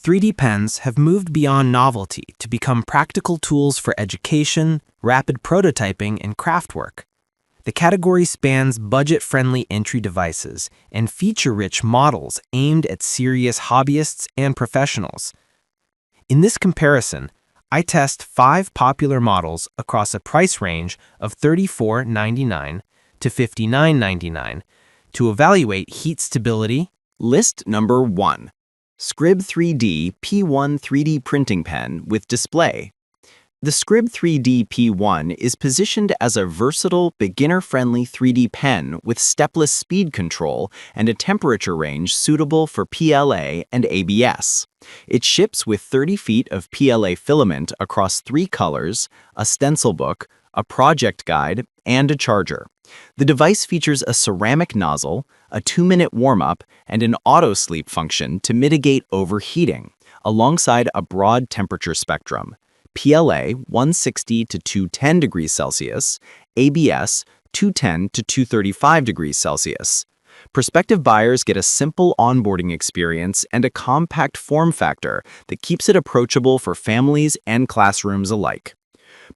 3D pens have moved beyond novelty to become practical tools for education, rapid prototyping, and craftwork. The category spans budget-friendly entry devices and feature-rich models aimed at serious hobbyists and professionals. In this comparison, I test 5 popular models across a price range of $34.99 to $59.99 to evaluate heat stability. List number 1. Scrib 3D P1 3D printing pen with display. The Scrib 3D P1 is positioned as a versatile, beginner-friendly 3D pen with stepless speed control and a temperature range suitable for PLA and ABS. It ships with 30 feet of PLA filament across 3 colors, a stencil book, a project guide, and a charger. The device features a ceramic nozzle, a 2-minute warm-up, and an auto-sleep function to mitigate overheating, alongside a broad temperature spectrum: PLA 160 to 210 degrees Celsius, ABS 210 to 235 degrees Celsius. Prospective buyers get a simple onboarding experience and a compact form factor that keeps it approachable for families and classrooms alike.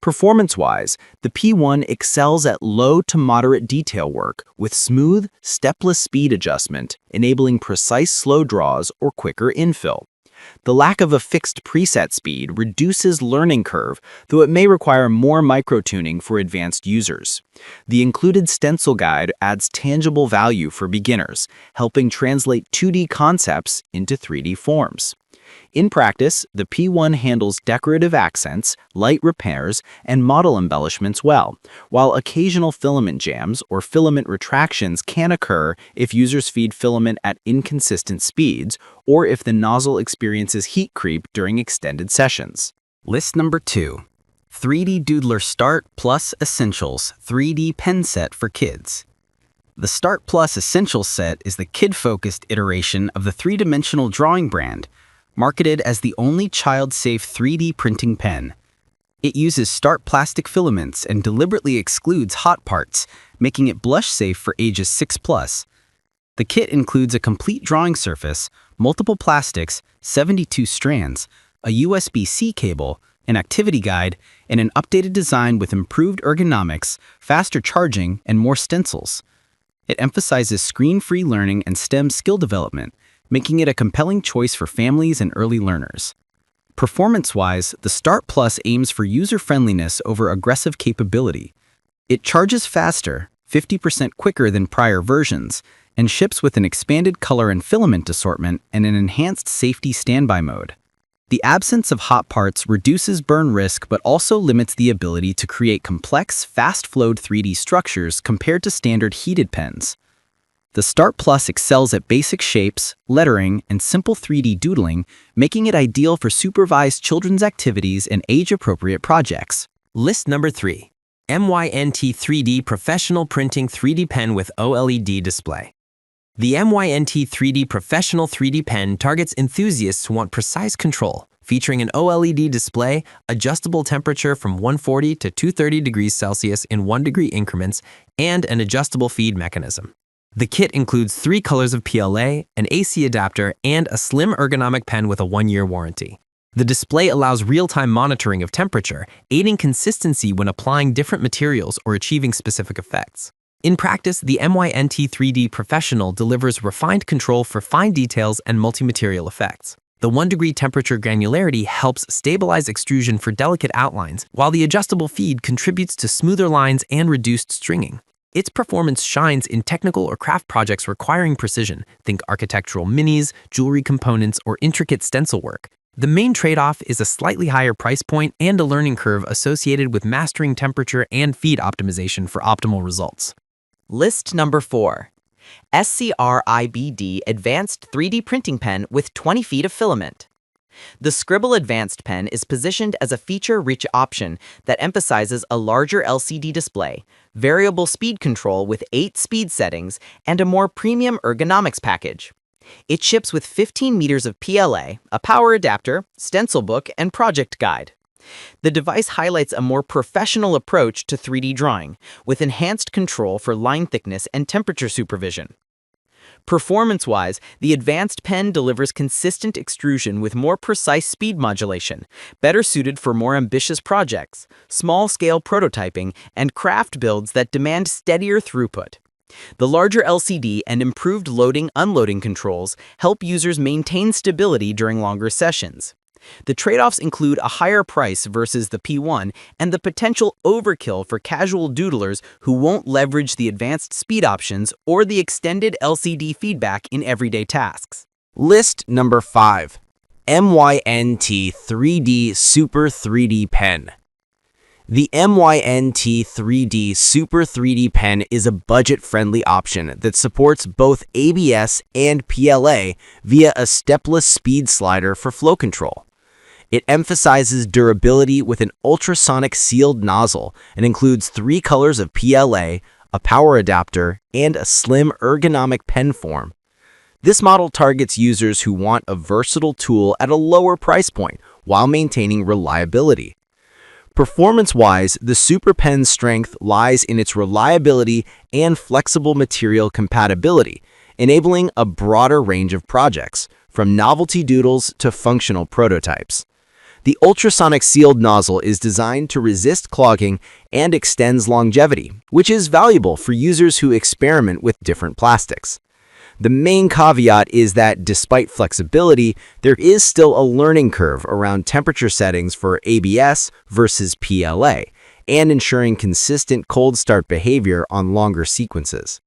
Performance-wise, the P1 excels at low to moderate detail work with smooth, stepless speed adjustment, enabling precise slow draws or quicker infill. The lack of a fixed preset speed reduces learning curve, though it may require more micro-tuning for advanced users. The included stencil guide adds tangible value for beginners, helping translate 2D concepts into 3D forms. In practice, the P1 handles decorative accents, light repairs, and model embellishments well, while occasional filament jams or filament retractions can occur if users feed filament at inconsistent speeds or if the nozzle experiences heat creep during extended sessions. List number 2. 3D Doodler Start Plus Essentials 3D Pen Set for Kids. The Start Plus Essentials set is the kid-focused iteration of the three-dimensional drawing brand, marketed as the only child-safe 3D printing pen. It uses Start plastic filaments and deliberately excludes hot parts, making it blush-safe for ages 6+. The kit includes a complete drawing surface, multiple plastics, 72 strands, a USB-C cable, an activity guide, and an updated design with improved ergonomics, faster charging, and more stencils. It emphasizes screen-free learning and STEM skill development, making it a compelling choice for families and early learners. Performance-wise, the Start Plus aims for user-friendliness over aggressive capability. It charges faster, 50% quicker than prior versions, and ships with an expanded color and filament assortment and an enhanced safety standby mode. The absence of hot parts reduces burn risk but also limits the ability to create complex, fast-flowed 3D structures compared to standard heated pens. The Start Plus excels at basic shapes, lettering, and simple 3D doodling, making it ideal for supervised children's activities and age-appropriate projects. List number 3. MYNT 3D Professional Printing 3D Pen with OLED Display. The MYNT 3D Professional 3D Pen targets enthusiasts who want precise control, featuring an OLED display, adjustable temperature from 140 to 230 degrees Celsius in 1-degree increments, and an adjustable feed mechanism. The kit includes 3 colors of PLA, an AC adapter, and a slim ergonomic pen with a 1-year warranty. The display allows real-time monitoring of temperature, aiding consistency when applying different materials or achieving specific effects. In practice, the MYNT 3D Professional delivers refined control for fine details and multi-material effects. The 1-degree temperature granularity helps stabilize extrusion for delicate outlines, while the adjustable feed contributes to smoother lines and reduced stringing. Its performance shines in technical or craft projects requiring precision. Think architectural minis, jewelry components, or intricate stencil work. The main trade-off is a slightly higher price point and a learning curve associated with mastering temperature and feed optimization for optimal results. List number 4. SCRIBD Advanced 3D Printing Pen with 20 feet of filament. The Scribble Advanced Pen is positioned as a feature-rich option that emphasizes a larger LCD display, variable speed control with 8 speed settings, and a more premium ergonomics package. It ships with 15 meters of PLA, a power adapter, stencil book, and project guide. The device highlights a more professional approach to 3D drawing, with enhanced control for line thickness and temperature supervision. Performance-wise, the advanced pen delivers consistent extrusion with more precise speed modulation, better suited for more ambitious projects, small-scale prototyping, and craft builds that demand steadier throughput. The larger LCD and improved loading-unloading controls help users maintain stability during longer sessions. The trade-offs include a higher price versus the P1 and the potential overkill for casual doodlers who won't leverage the advanced speed options or the extended LCD feedback in everyday tasks. List number 5. MYNT 3D Super 3D Pen. The MYNT 3D Super 3D Pen is a budget-friendly option that supports both ABS and PLA via a stepless speed slider for flow control. It emphasizes durability with an ultrasonic sealed nozzle and includes 3 colors of PLA, a power adapter, and a slim ergonomic pen form. This model targets users who want a versatile tool at a lower price point while maintaining reliability. Performance-wise, the Super Pen's strength lies in its reliability and flexible material compatibility, enabling a broader range of projects, from novelty doodles to functional prototypes. The ultrasonic sealed nozzle is designed to resist clogging and extends longevity, which is valuable for users who experiment with different plastics. The main caveat is that despite flexibility, there is still a learning curve around temperature settings for ABS versus PLA, and ensuring consistent cold start behavior on longer sequences.